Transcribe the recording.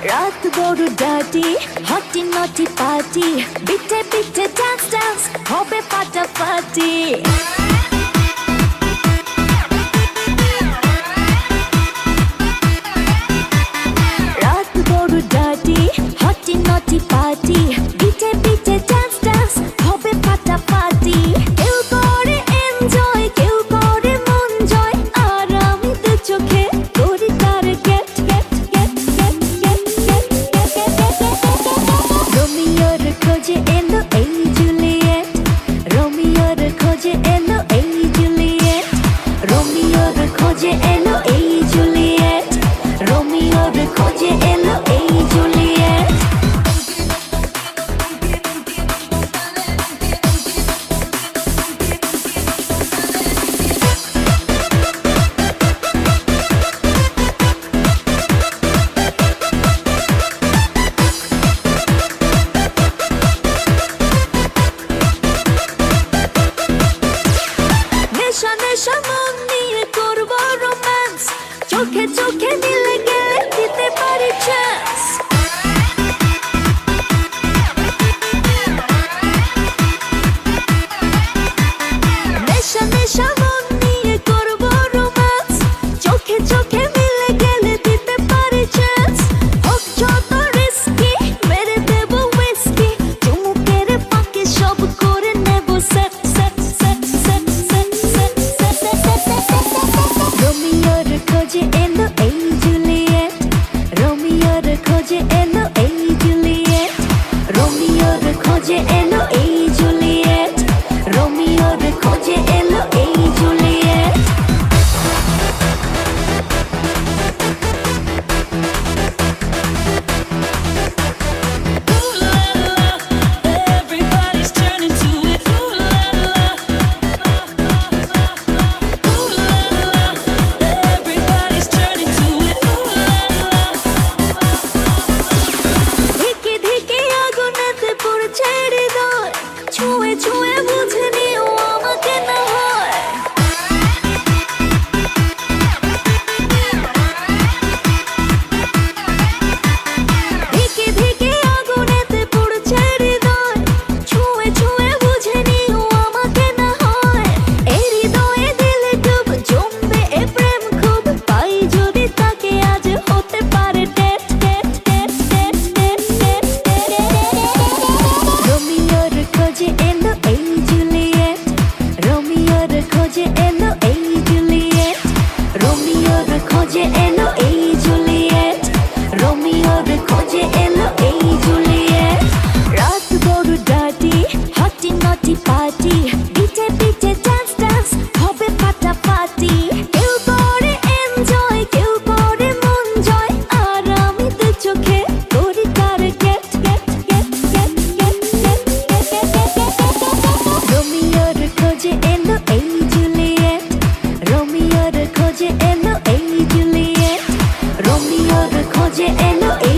রাত বড় ডাটি হটি নটি পার্টি বিটে বিটে ডান্স ডান্স হবে ফাটাফাটি রাত বড় ডাটি হটি নটি পার্টি বিটে বিটে ডান্স ডান্স হবে ফাটাফাটি কেউ করে এনজয় কেউ করে মন জয় আর আমি দু চোখে করি তার gate gate gate gate gate gate রোমিওর খোঁজে এলো এই জুলিয়েট রোমিওর খোঁজে এলো এই জুলিয়েট রোমিওর খোঁজে এলো এই জুলিয়েট রোমিওর খোঁজে এলো এই জুলিয়েট নেশা নেশা মন নিয়ে করবো রোম্যান্স চোখে চোখে মিলে গেলে দিতে পারি চান্স নেশা নেশা মন নিয়ে করবো রোম্যান্স চোখে চোখে মিলে গেলে দিতে পারি চান্স হোক যত রিস্কি মেরে দেবো হুইস্কি চুমুকের ফাঁকে সব করে নেব set set set set set set set রোমিওর খোঁজে এলো এই জুলিয়েট রোমিওর খোঁজে এলো এই জুলিয়েট রোমিওর খোঁজে এলো এই জুলিয়েট রোমিওর খোঁজে এলো এই Juliet Everybody's turning to it. Ooh la la. Ooh la la. Everybody's turning to it. Ooh la la. ধিকে ধিকে আগুনেতে পড়ছে হৃদয় ছুঁয়ে ছুঁয়ে বুঝে নিও আমাকে না হয় ধিকে ধিকে আগুনেতে পড়ছে হৃদয় ছুঁয়ে ছুঁয়ে বুঝে নিও আমাকে না হয় এই হৃদয়ে দিলে ডুব জমবে এ প্রেম খুব পাই যদি তাকে আজ হতে পারে date date date date date date রোমিওর খোঁজে এলো এই জুলিয়েট রোমিওর খোঁজে এলো এই জুলিয়েট রোমিওর খোঁজে এলো এই জুলিয়েট রোমিওর খোঁজে এলো এই জুলিয়েট রাত বড় ডাটি হটি নটি পার্টি বিটে বিটে ডান্স ডান্স হবে ফাটাফাটি কেউ করে এনজয় কেউ করে মন জয় আর আমি দু চোখে করি তার gate gate gate gate gate gate gate রোমিওর খোঁজে এলো এই জুলিয়েট রোমিওর খোঁজে এলো এই জুলিয়েট রোমিওর খোঁজে এলো এই